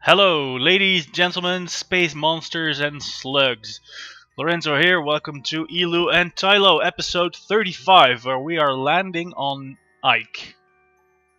Hello, ladies, gentlemen, space monsters, and slugs. Lorenzo here, welcome to Eeloo and Tylo, episode 35, where we are landing on Ike.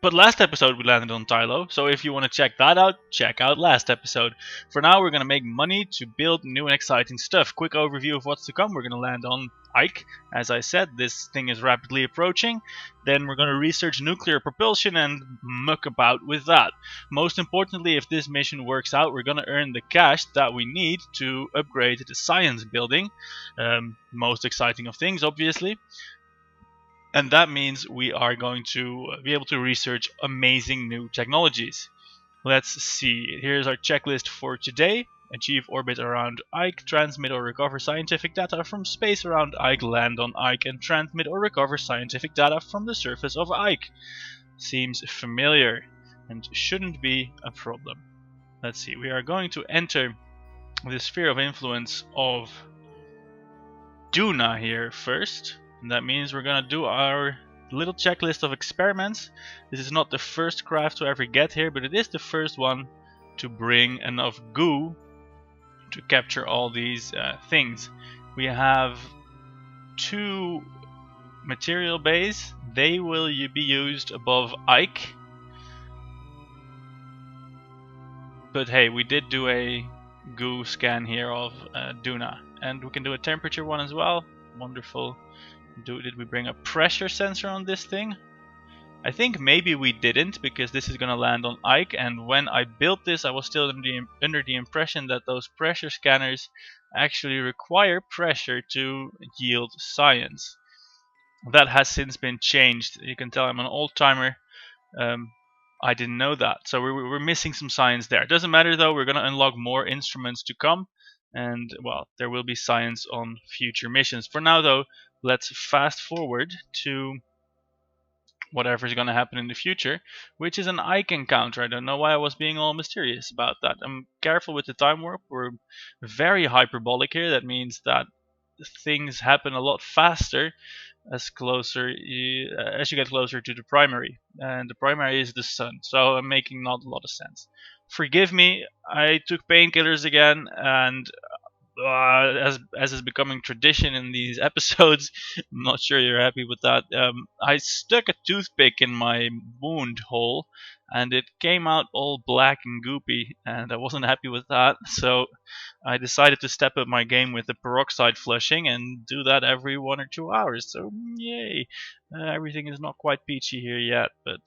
But last episode we landed on Tylo, so if you want to check that out, check out last episode. For now, we're going to make money to build new and exciting stuff. Quick overview of what's to come. We're going to land on Ike. As I said, this thing is rapidly approaching. Then we're going to research nuclear propulsion and muck about with that. Most importantly, if this mission works out, we're going to earn the cash that we need to upgrade the science building. Most exciting of things, obviously. And that means we are going to be able to research amazing new technologies. Let's see. Here's our checklist for today. Achieve orbit around Ike, transmit or recover scientific data from space around Ike, land on Ike, and transmit or recover scientific data from the surface of Ike. Seems familiar and shouldn't be a problem. Let's see. We are going to enter the sphere of influence of Duna here first. And that means we're gonna do our little checklist of experiments. This is not the first craft to ever get here, but it is the first one to bring enough goo to capture all these things. We have 2 material bays. They will be used above Ike. But hey, we did do a goo scan here of Duna. And we can do a temperature one as well. Wonderful. Did we bring a pressure sensor on this thing? I think maybe we didn't, because this is gonna land on Ike, and when I built this I was still under the impression that those pressure scanners actually require pressure to yield science. That has since been changed. You can tell I'm an old timer. I didn't know that, so we're missing some science there. Doesn't matter though, we're gonna unlock more instruments to come, and well, there will be science on future missions. For now though, let's fast forward to whatever is going to happen in the future, which is an Ike encounter. I don't know why I was being all mysterious about that. I'm careful with the time warp. We're very hyperbolic here. That means that things happen a lot faster as you get closer to the primary, and the primary is the sun, so I'm making not a lot of sense. Forgive me, I took painkillers again, and as is becoming tradition in these episodes, I'm not sure you're happy with that. I stuck a toothpick in my wound hole, and it came out all black and goopy, and I wasn't happy with that. So I decided to step up my game with the peroxide flushing and do that every 1 or 2 hours. So yay! Everything is not quite peachy here yet, but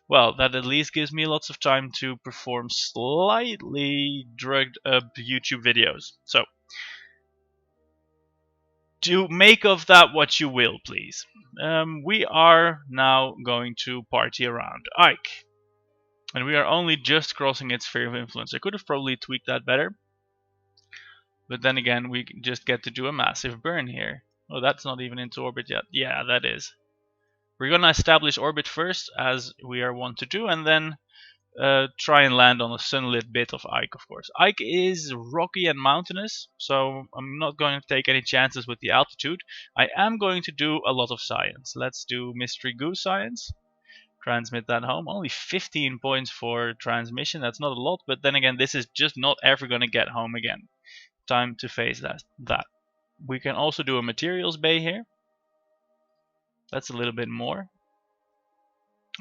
well, that at least gives me lots of time to perform slightly drugged up YouTube videos. So, to make of that what you will, please. We are now going to party around Ike. And we are only just crossing its sphere of influence. I could have probably tweaked that better. But then again, we just get to do a massive burn here. Oh, that's not even into orbit yet. Yeah, that is. We're going to establish orbit first, as we are wont to do, and then try and land on a sunlit bit of Ike, of course. Ike is rocky and mountainous, so I'm not going to take any chances with the altitude. I am going to do a lot of science. Let's do mystery goo science. Transmit that home. Only 15 points for transmission. That's not a lot, but then again, this is just not ever going to get home again. Time to face that. We can also do a materials bay here. That's a little bit more.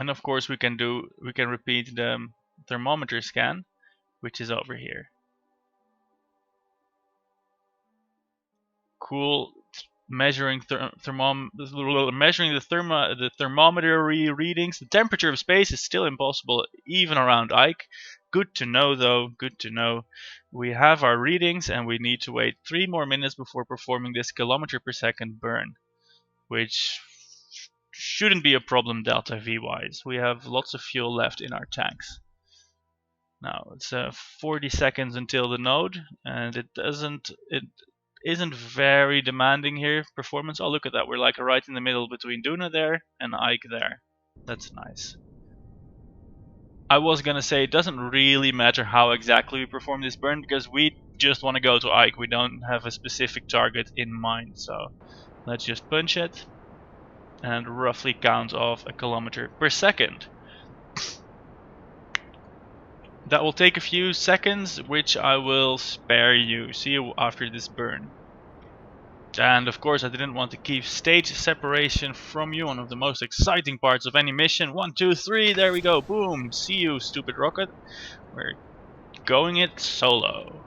And of course we can repeat the thermometer scan, which is over here. Cool. Measuring the thermometer readings. The temperature of space is still impossible even around Ike. Good to know though, good to know. We have our readings and we need to wait 3 more minutes before performing this kilometer per second burn, which shouldn't be a problem delta V wise. We have lots of fuel left in our tanks. Now it's 40 seconds until the node, and it isn't very demanding here performance. Oh, look at that, we're like right in the middle between Duna there and Ike there. That's nice. I was gonna say it doesn't really matter how exactly we perform this burn, because we just want to go to Ike. We don't have a specific target in mind, so let's just punch it and roughly count off a kilometer per second. That will take a few seconds, which I will spare you. See you after this burn. And of course I didn't want to keep stage separation from you, one of the most exciting parts of any mission. 1, 2, 3, there we go, boom! See you, stupid rocket. We're going it solo.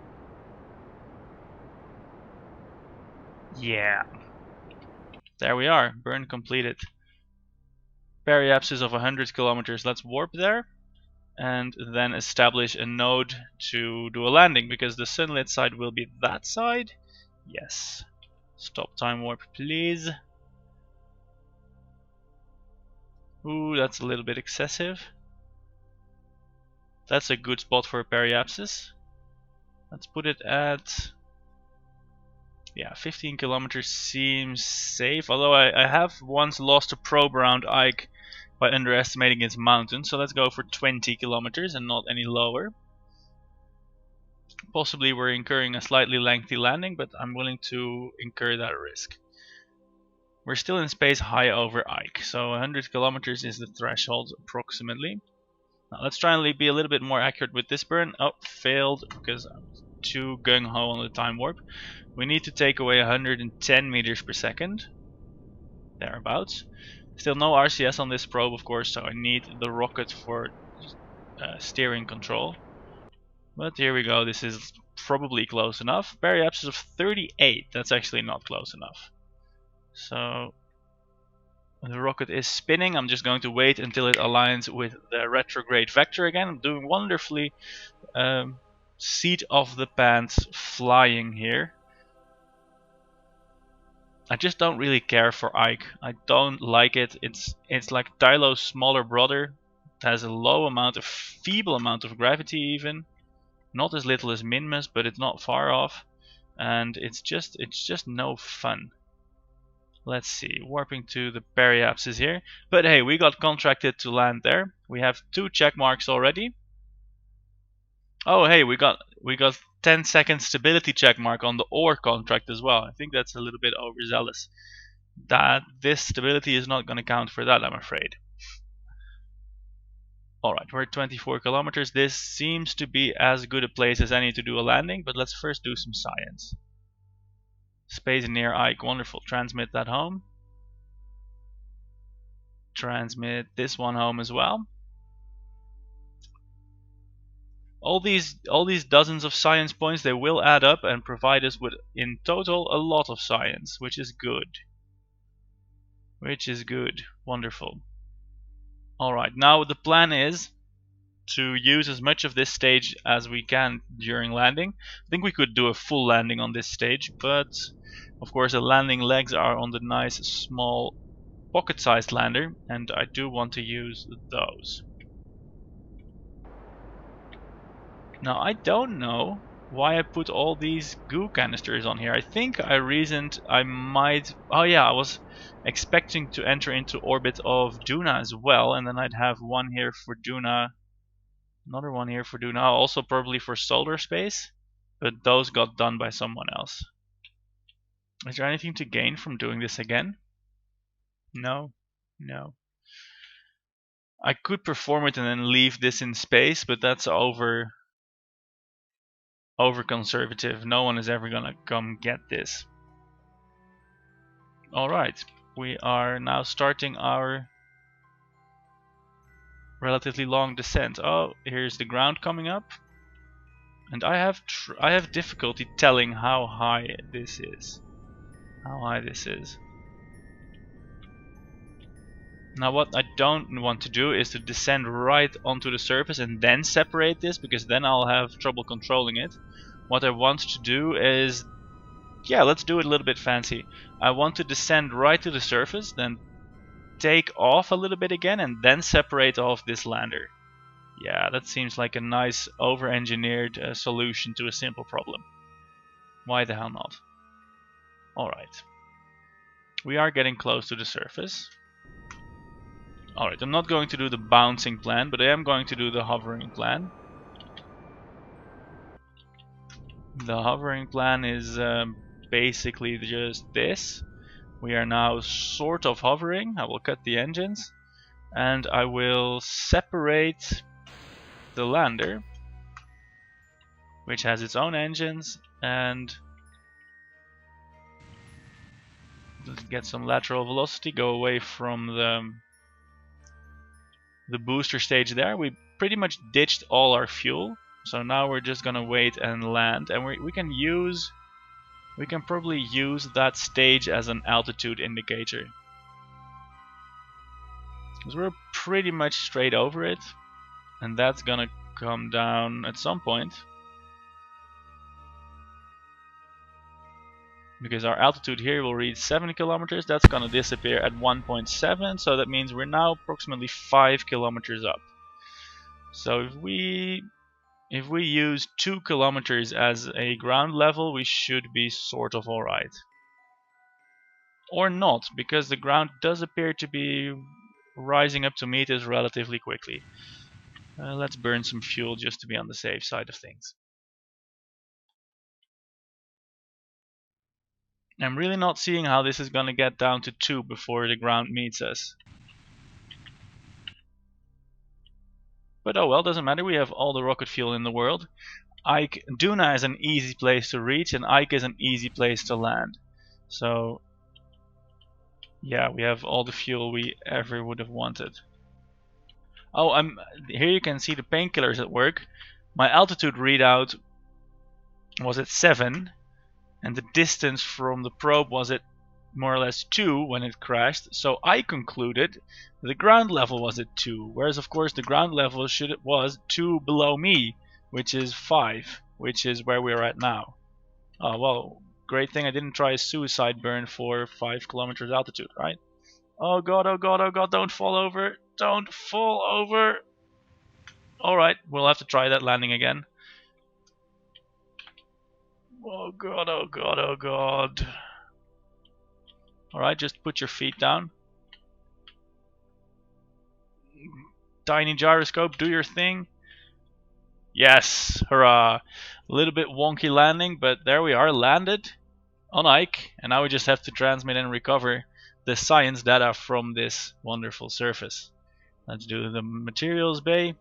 Yeah. There we are, burn completed. Periapsis of 100 kilometers, let's warp there. And then establish a node to do a landing, because the sunlit side will be that side. Yes. Stop time warp, please. Ooh, that's a little bit excessive. That's a good spot for a periapsis. Let's put it at... yeah, 15 kilometers seems safe. Although I have once lost a probe around Ike by underestimating its mountain. So let's go for 20 kilometers and not any lower. Possibly we're incurring a slightly lengthy landing, but I'm willing to incur that risk. We're still in space high over Ike, so 100 kilometers is the threshold approximately. Now let's try and be a little bit more accurate with this burn. Oh, failed because I'm too gung-ho on the time warp. We need to take away 110 meters per second. Thereabouts. Still no RCS on this probe, of course, so I need the rocket for steering control. But here we go, this is probably close enough. Periapsis of 38, that's actually not close enough. So the rocket is spinning. I'm just going to wait until it aligns with the retrograde vector again. I'm doing wonderfully. Seat of the pants flying here. I just don't really care for Ike. I don't like it. It's like Tylo's smaller brother. It has a low amount, a feeble amount of gravity even. Not as little as Minmus, but it's not far off. And it's just no fun. Let's see, warping to the periapsis here. But hey, we got contracted to land there. We have 2 check marks already. Oh hey, we got 10-second stability check mark on the ore contract as well. I think that's a little bit overzealous. This stability is not going to count for that, I'm afraid. Alright, we're at 24 kilometers. This seems to be as good a place as any to do a landing, but let's first do some science. Space near Ike, wonderful. Transmit that home. Transmit this one home as well. All these dozens of science points, they will add up and provide us with, in total, a lot of science, which is good. Wonderful. Alright, now the plan is to use as much of this stage as we can during landing. I think we could do a full landing on this stage, but of course the landing legs are on the nice small pocket-sized lander, and I do want to use those. Now I don't know why I put all these goo canisters on here. I think I reasoned I might... oh yeah, I was expecting to enter into orbit of Duna as well, and then I'd have one here for Duna, another one here for Duna, also probably for solar space, but those got done by someone else. Is there anything to gain from doing this again? No. I could perform it and then leave this in space, but that's over conservative. No one is ever gonna come get this. Alright, we are now starting our relatively long descent. Oh, here's the ground coming up. And I have difficulty telling how high this is. Now what I don't want to do is to descend right onto the surface and then separate this, because then I'll have trouble controlling it. What I want to do is, yeah, let's do it a little bit fancy. I want to descend right to the surface, then take off a little bit again, and then separate off this lander. Yeah, that seems like a nice over-engineered solution to a simple problem. Why the hell not? Alright. We are getting close to the surface. Alright, I'm not going to do the bouncing plan, but I am going to do the hovering plan. The hovering plan is basically just this. We are now sort of hovering. I will cut the engines and I will separate the lander which has its own engines, and let's get some lateral velocity, go away from the booster stage there. We pretty much ditched all our fuel, so now we're just gonna wait and land, and we can probably use that stage as an altitude indicator, because we're pretty much straight over it, and that's gonna come down at some point, because our altitude here will reach 70 kilometers. That's gonna disappear at 1.7, so that means we're now approximately 5 kilometers up. So if we use 2 kilometers as a ground level, we should be sort of alright. Or not, because the ground does appear to be rising up to meet us relatively quickly. Let's burn some fuel just to be on the safe side of things. I'm really not seeing how this is going to get down to 2 before the ground meets us. But oh well, doesn't matter, we have all the rocket fuel in the world. Duna is an easy place to reach, and Ike is an easy place to land. So yeah, we have all the fuel we ever would have wanted. Oh, here you can see the painkillers at work. My altitude readout was at 7, and the distance from the probe was at more or less 2 when it crashed. So I concluded the ground level was at 2, whereas of course the ground level was 2 below me, which is 5, which is where we're at now. Oh well, great thing I didn't try a suicide burn for 5 kilometers altitude, right? Oh god, oh god, oh god, don't fall over. Don't fall over. Alright, we'll have to try that landing again. Oh god, oh god, oh god. Alright, just put your feet down. Tiny gyroscope, do your thing. Yes, hurrah. A little bit wonky landing, but there we are, landed on Ike. And now we just have to transmit and recover the science data from this wonderful surface. Let's do the materials bay.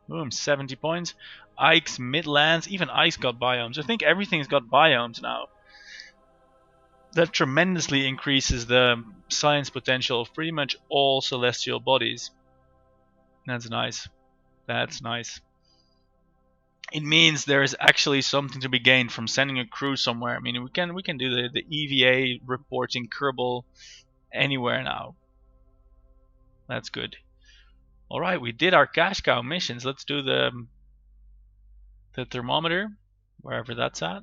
Boom, 70 points. Ike's midlands, even Ike's got biomes. I think everything's got biomes now. That tremendously increases the science potential of pretty much all celestial bodies. That's nice. That's nice. It means there is actually something to be gained from sending a crew somewhere. I mean, we can do the EVA reporting Kerbal anywhere now. That's good. Alright, we did our cash cow missions. Let's do the thermometer, wherever that's at.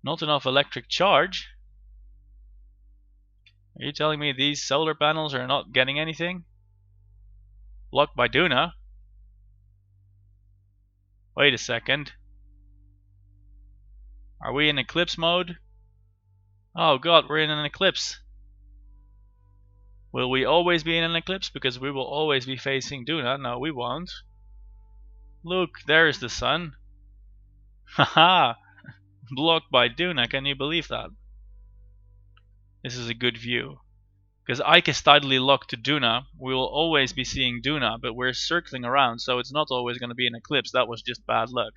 Not enough electric charge. Are you telling me these solar panels are not getting anything? Blocked by Duna. Wait a second. Are we in eclipse mode? Oh god, we're in an eclipse. Will we always be in an eclipse? Because we will always be facing Duna. No, we won't. Look, there's the sun. Haha! Blocked by Duna, can you believe that? This is a good view. Because Ike is tidally locked to Duna, we will always be seeing Duna, but we're circling around, so it's not always going to be an eclipse. That was just bad luck.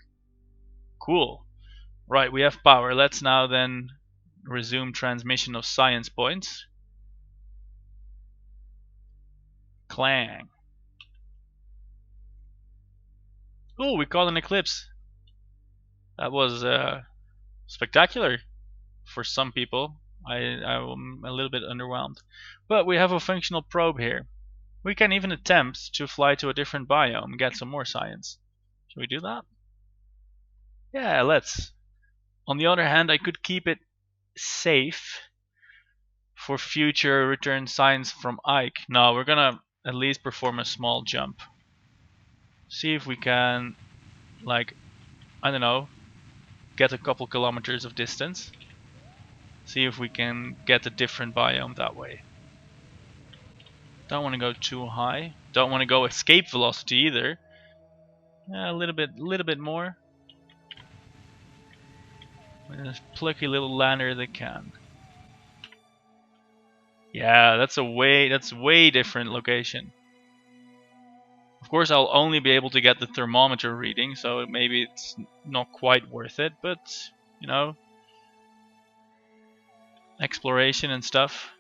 Cool. Right, we have power. Let's now then resume transmission of science points. Clang. Oh, we caught an eclipse. That was spectacular for some people. I'm a little bit underwhelmed. But we have a functional probe here. We can even attempt to fly to a different biome and get some more science. Should we do that? Yeah, let's. On the other hand, I could keep it safe for future return science from Ike. No, we're gonna at least perform a small jump. See if we can, like, I don't know, get a couple kilometers of distance. See if we can get a different biome that way. Don't want to go too high. Don't want to go escape velocity either. Yeah, a little bit more. A plucky little lander that can. Yeah, that's way different location. course, I'll only be able to get the thermometer reading, so maybe it's not quite worth it, but, you know, exploration and stuff.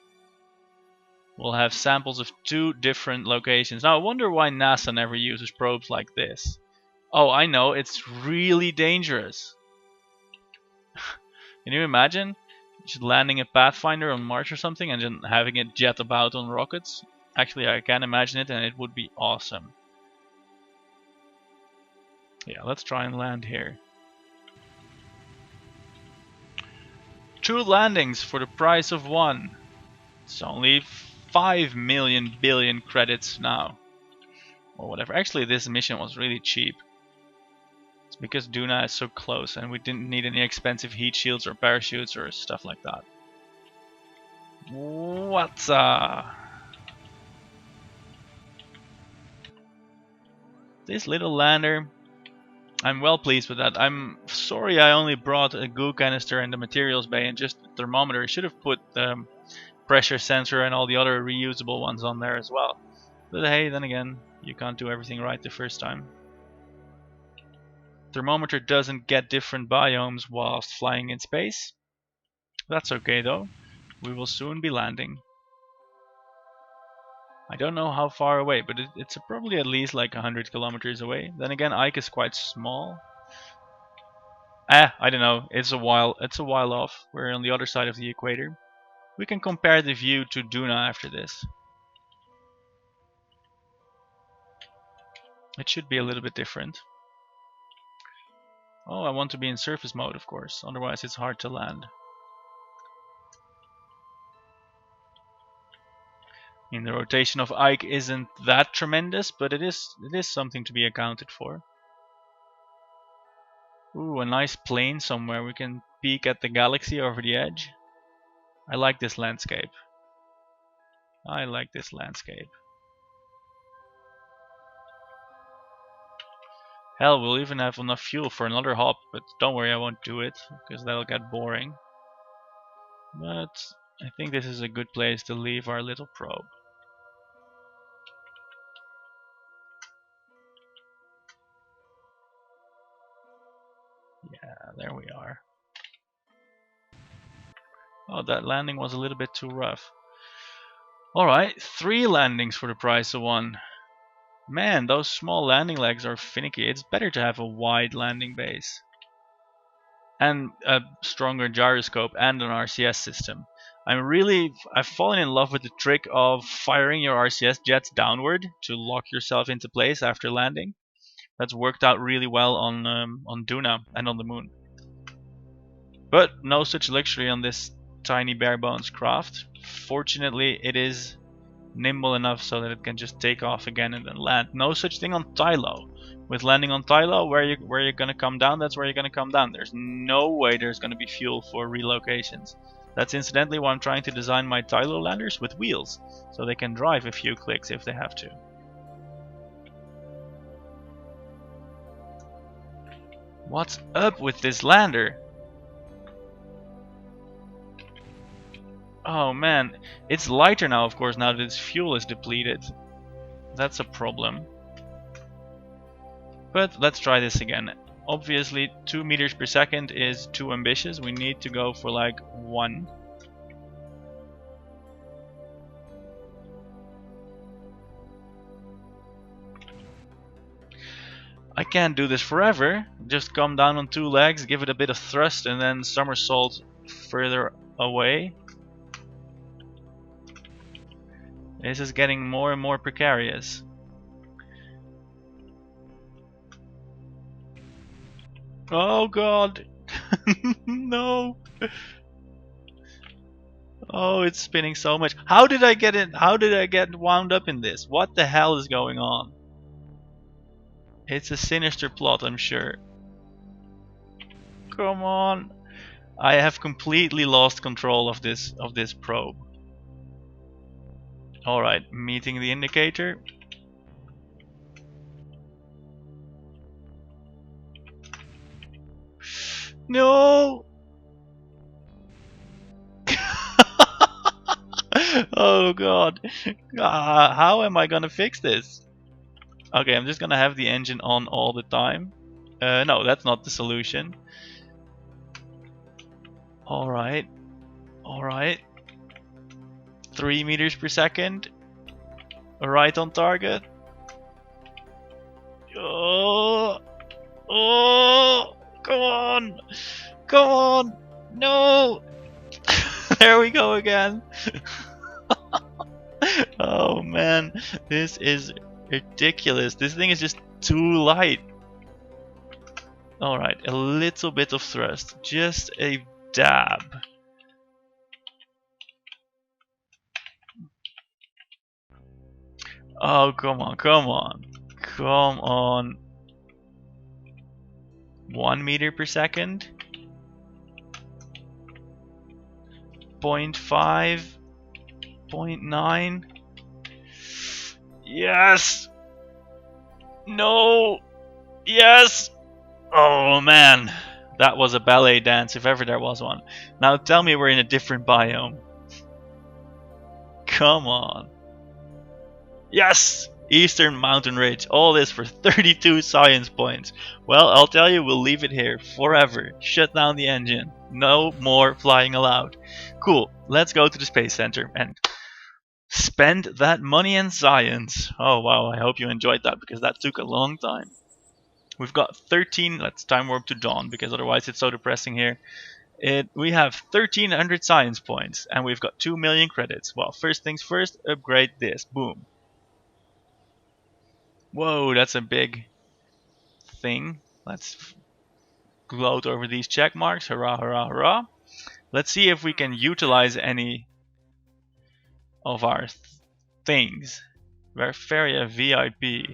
We'll have samples of 2 different locations. Now, I wonder why NASA never uses probes like this. Oh, I know, it's really dangerous. Can you imagine just landing a Pathfinder on Mars or something and then having it jet about on rockets? Actually, I can imagine it, and it would be awesome. Yeah, let's try and land here. 2 landings for the price of 1. It's only 5 million billion credits now. Or whatever. Actually, this mission was really cheap. It's because Duna is so close and we didn't need any expensive heat shields or parachutes or stuff like that. What's this little lander? I'm well pleased with that. I'm sorry I only brought a goo canister and the materials bay and just the thermometer. I should have put the pressure sensor and all the other reusable ones on there as well. But hey, then again, you can't do everything right the first time. Thermometer doesn't get different biomes whilst flying in space. That's okay though. We will soon be landing. I don't know how far away, but it's probably at least like 100 kilometers away. Then again, Ike is quite small. I don't know. It's a while off. We're on the other side of the equator. We can compare the view to Duna after this. It should be a little bit different. Oh, I want to be in surface mode, of course. Otherwise, it's hard to land. I mean, the rotation of Ike isn't that tremendous, but it is something to be accounted for. Ooh, a nice plain somewhere. We can peek at the galaxy over the edge. I like this landscape. I like this landscape. Hell, we'll even have enough fuel for another hop, but don't worry, I won't do it, because that'll get boring. But I think this is a good place to leave our little probe. Yeah, there we are. Oh, that landing was a little bit too rough. Alright, 3 landings for the price of 1. Man, those small landing legs are finicky. It's better to have a wide landing base. And a stronger gyroscope and an RCS system. I've fallen in love with the trick of firing your RCS jets downward to lock yourself into place after landing. That's worked out really well on Duna and on the moon. But no such luxury on this tiny bare bones craft. Fortunately, it is nimble enough so that it can just take off again and then land. No such thing on Tylo. With landing on Tylo, where you're gonna come down, that's where you're gonna come down. There's no way there's gonna be fuel for relocations. That's incidentally why I'm trying to design my Tylo landers with wheels, so they can drive a few clicks if they have to. What's up with this lander? Oh man, it's lighter now, of course, now that its fuel is depleted. That's a problem. But let's try this again. Obviously 2 meters per second is too ambitious. We need to go for like 1. I can't do this forever. Just come down on 2 legs, give it a bit of thrust, and then somersault further away. This is getting more and more precarious. Oh god! No! Oh, it's spinning so much. How did I get in? How did I get wound up in this? What the hell is going on? It's a sinister plot, I'm sure. Come on! I have completely lost control of this probe. Alright, meeting the indicator. No! Oh god. How am I gonna fix this? Okay, I'm just gonna have the engine on all the time. No, that's not the solution. Alright. Alright. 3 meters per second. Right on target. Oh, oh, come on. Come on. No. There we go again. Oh man, this is ridiculous. This thing is just too light. Alright, a little bit of thrust. Just a dab. Oh, come on, come on. Come on. 1 meter per second. 0.5. 0.9. Yes! No! Yes! Oh man, that was a ballet dance if ever there was one. Now tell me we're in a different biome. Come on. Yes! Eastern Mountain Ridge. All this for 32 science points. Well, I'll tell you, we'll leave it here forever. Shut down the engine. No more flying allowed. Cool, let's go to the Space Center and spend that money in science. Oh wow, I hope you enjoyed that because that took a long time. We've got 13, let's time warp to Dawn because otherwise it's so depressing here. We have 1300 science points and we've got 2 million credits. Well, first things first, upgrade this. Boom. Whoa, that's a big thing. Let's gloat over these check marks. Hurrah, hurrah, hurrah. Let's see if we can utilize any of our things. Varia VIP.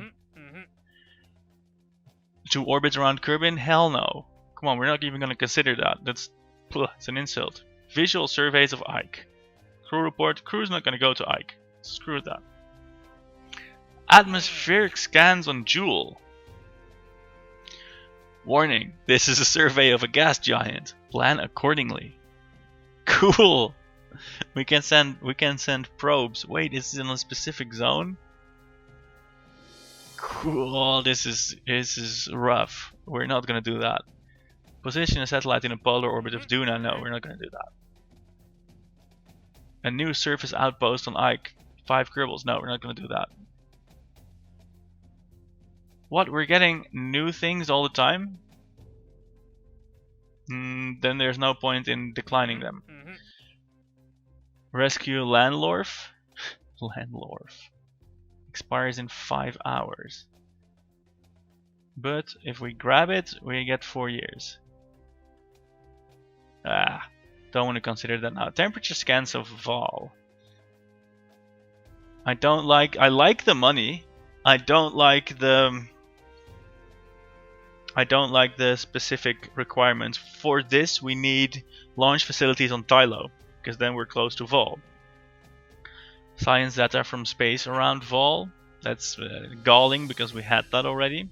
To orbit around Kerbin? Hell no. Come on, we're not even going to consider that. That's an insult. Visual surveys of Ike. Crew report. Crew's not going to go to Ike. Screw that. Atmospheric scans on Joule. Warning, this is a survey of a gas giant. Plan accordingly. Cool. We can send probes. Wait, is this in a specific zone? Cool. This is rough. We're not gonna do that. Position a satellite in a polar orbit of Duna. No, we're not gonna do that. A new surface outpost on Ike. 5 Kerbals. No, we're not gonna do that. What? We're getting new things all the time? Then there's no point in declining them. Rescue Landlorf. Landlorf. Expires in 5 hours. But if we grab it, we get 4 years. Don't want to consider that now. Temperature scans of Vol. I like the money. I don't like the specific requirements. For this, we need launch facilities on Tylo, because then we're close to Vol. Science data from space around Vol. That's galling because we had that already.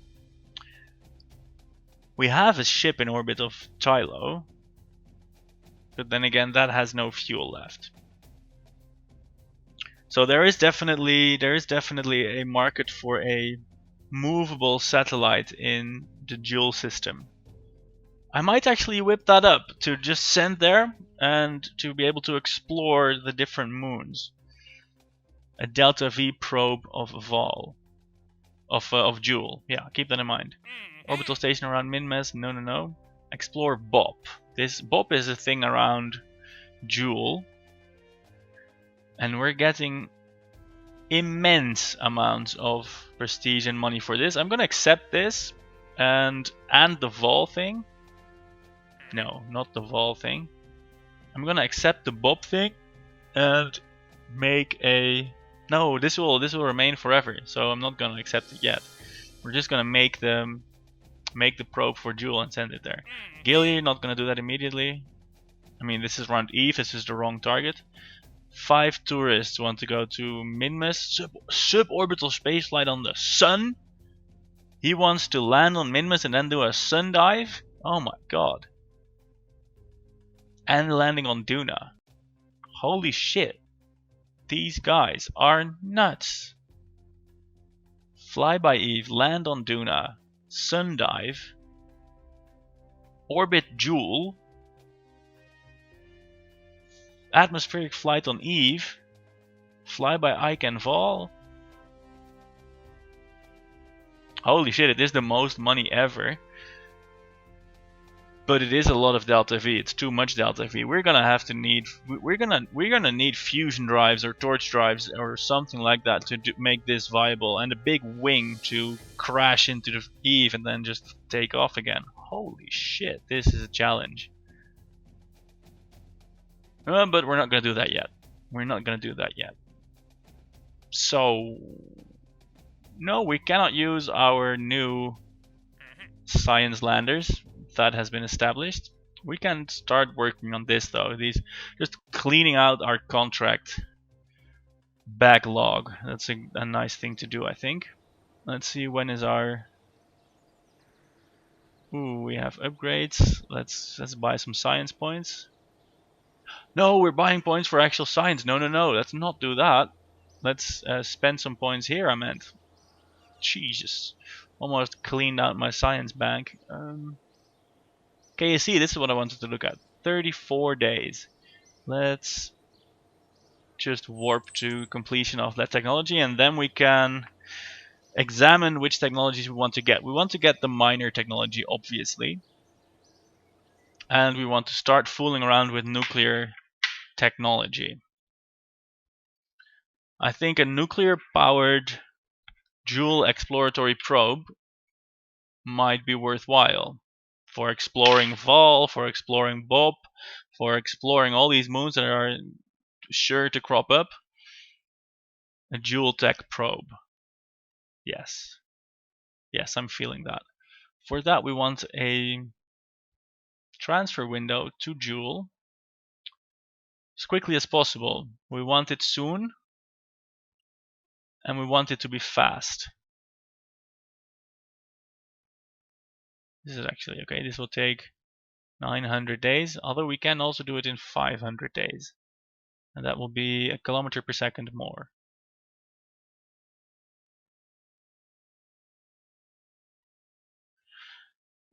We have a ship in orbit of Tylo, but then again, that has no fuel left. So there is definitely a market for a movable satellite in the Joule system. I might actually whip that up to just send there and to be able to explore the different moons. A Delta V probe of Vol. Of Joule. Yeah, keep that in mind. Orbital station around Minmes. No. Explore BOP. This BOP is a thing around Joule. And we're getting immense amounts of prestige and money for this. I'm gonna accept this and the Vol thing. No, not the Vol thing. I'm gonna accept the BOP thing and make a... No, this will remain forever, so I'm not gonna accept it yet. We're just gonna make the probe for Joule and send it there. Gilly, not gonna do that immediately. I mean, this is around Eve, this is the wrong target. 5 tourists want to go to Minmus. Suborbital spaceflight on the sun? He wants to land on Minmus and then do a sun dive? Oh my god. And landing on Duna. Holy shit. These guys are nuts. Fly by Eve, land on Duna, sun dive, orbit Jool, atmospheric flight on Eve, fly by Ike and Vol. Holy shit, it is the most money ever. But it is a lot of delta V. It's too much delta V. We're gonna need fusion drives or torch drives or something like that to make this viable, and a big wing to crash into the Eve and then just take off again. Holy shit, this is a challenge. But we're not gonna do that yet. We're not gonna do that yet. So no, we cannot use our new science landers. That has been established. We can start working on this though. Just cleaning out our contract backlog. That's a nice thing to do, I think. Let's see, when is our... Ooh, we have upgrades. Let's buy some science points. No, we're buying points for actual science. No, let's not do that. Let's spend some points here, I meant. Jesus. Almost cleaned out my science bank. Okay, you see, this is what I wanted to look at. 34 days. Let's just warp to completion of that technology, and then we can examine which technologies we want to get. We want to get the miner technology, obviously. And we want to start fooling around with nuclear technology. I think a nuclear-powered Jool exploratory probe might be worthwhile. For exploring Vol, for exploring Bob, for exploring all these moons that are sure to crop up. A Jool Tech probe. Yes. Yes, I'm feeling that. For that we want a transfer window to Jool as quickly as possible. We want it soon, and we want it to be fast. This is actually okay. This will take 900 days, although we can also do it in 500 days. And that will be a kilometer per second more.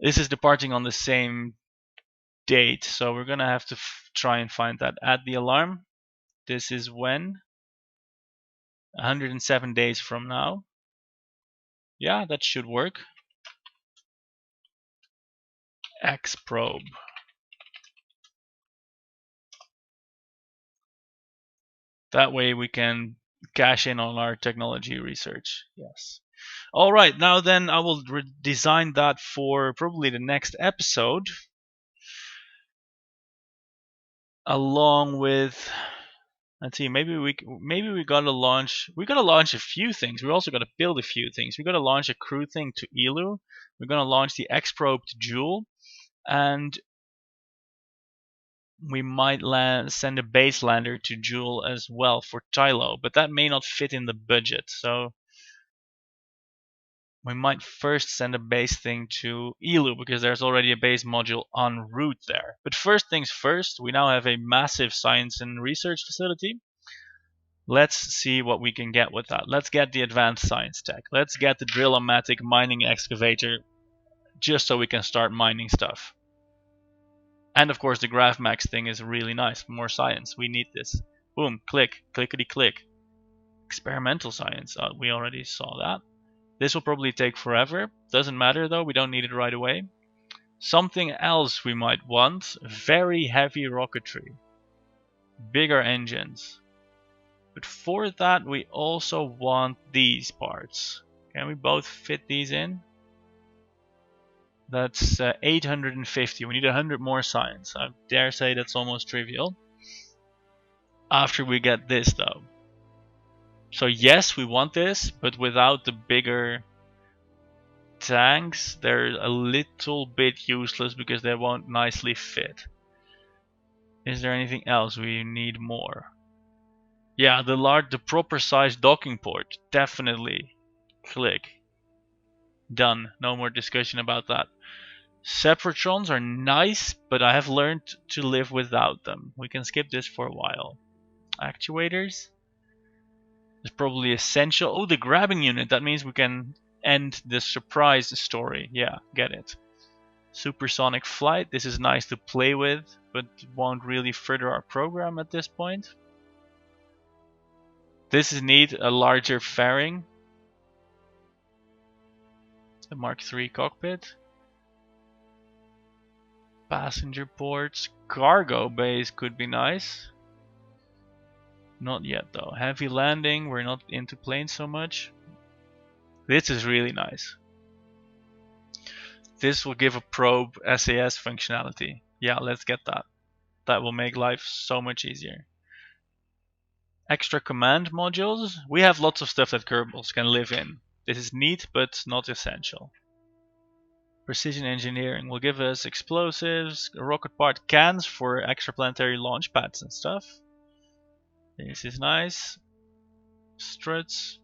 This is departing on the same date, so we're gonna have to try and find that. Add the alarm. This is when? 107 days from now. Yeah, that should work. X probe. That way we can cash in on our technology research. Yes. All right, now then I will design that for probably the next episode, along with, let's see, maybe we gotta launch a few things. We also gotta build a few things. We gotta launch a crew thing to Eeloo. We're gonna launch the X probe to Jool, and we might send a base lander to Jool as well for Tylo, but that may not fit in the budget. So we might first send a base thing to Eeloo because there's already a base module en route there. But first things first, we now have a massive science and research facility. Let's see what we can get with that. Let's get the advanced science tech. Let's get the drill-o-matic mining excavator just so we can start mining stuff. And of course the GraphMax thing is really nice. More science. We need this. Boom, click, clickety click. Experimental science. We already saw that. This will probably take forever. Doesn't matter though, we don't need it right away. Something else we might want. Very heavy rocketry. Bigger engines. But for that we also want these parts. Can we both fit these in? That's 850. We need 100 more science. I dare say that's almost trivial. After we get this though. So yes, we want this, but without the bigger tanks, they're a little bit useless because they won't nicely fit. Is there anything else we need more? Yeah, the proper size docking port. Definitely. Click. Done. No more discussion about that. Separatrons are nice, but I have learned to live without them. We can skip this for a while. Actuators. It's probably essential. Oh, the grabbing unit. That means we can end the surprise story. Yeah, get it. Supersonic flight. This is nice to play with, but won't really further our program at this point. This is neat. A larger fairing. The Mark III cockpit. Passenger ports. Cargo base could be nice. Not yet though. Heavy landing. We're not into planes so much. This is really nice. This will give a probe SAS functionality. Yeah, let's get that. That will make life so much easier. Extra command modules. We have lots of stuff that Kerbals can live in. This is neat, but not essential. Precision engineering will give us explosives, rocket part cans for extraplanetary launch pads and stuff. This is nice. Struts.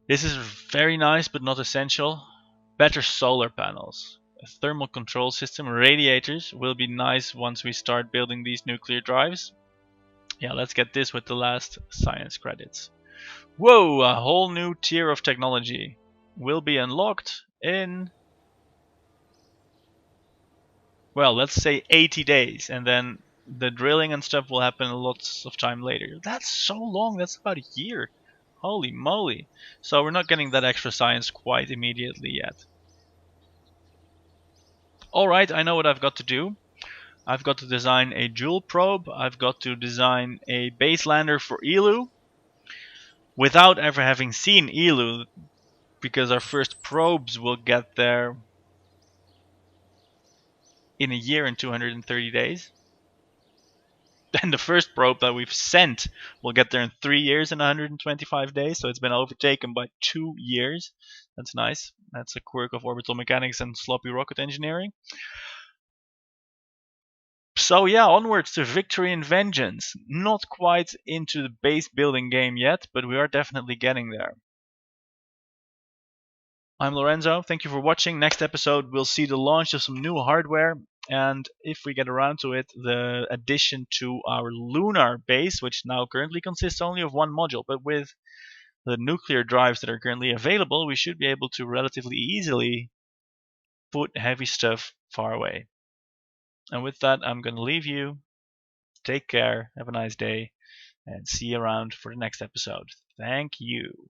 This is very nice, but not essential. Better solar panels. A thermal control system, radiators will be nice once we start building these nuclear drives. Yeah, let's get this with the last science credits. Whoa, a whole new tier of technology will be unlocked in, well, let's say 80 days, and then the drilling and stuff will happen lots of time later. That's so long, that's about a year. Holy moly. So we're not getting that extra science quite immediately yet. Alright, I know what I've got to do. I've got to design a dual probe. I've got to design a base lander for Eeloo without ever having seen Eeloo, because our first probes will get there in a year and 230 days. And the first probe that we've sent will get there in 3 years and 125 days, so it's been overtaken by 2 years. That's nice. That's a quirk of orbital mechanics and sloppy rocket engineering. So yeah, onwards to victory and vengeance. Not quite into the base building game yet, but we are definitely getting there. I'm Lorenzo, thank you for watching. Next episode we'll see the launch of some new hardware, and if we get around to it, the addition to our lunar base, which now currently consists only of one module, but with the nuclear drives that are currently available, we should be able to relatively easily put heavy stuff far away. And with that, I'm going to leave you. Take care, have a nice day, and see you around for the next episode. Thank you.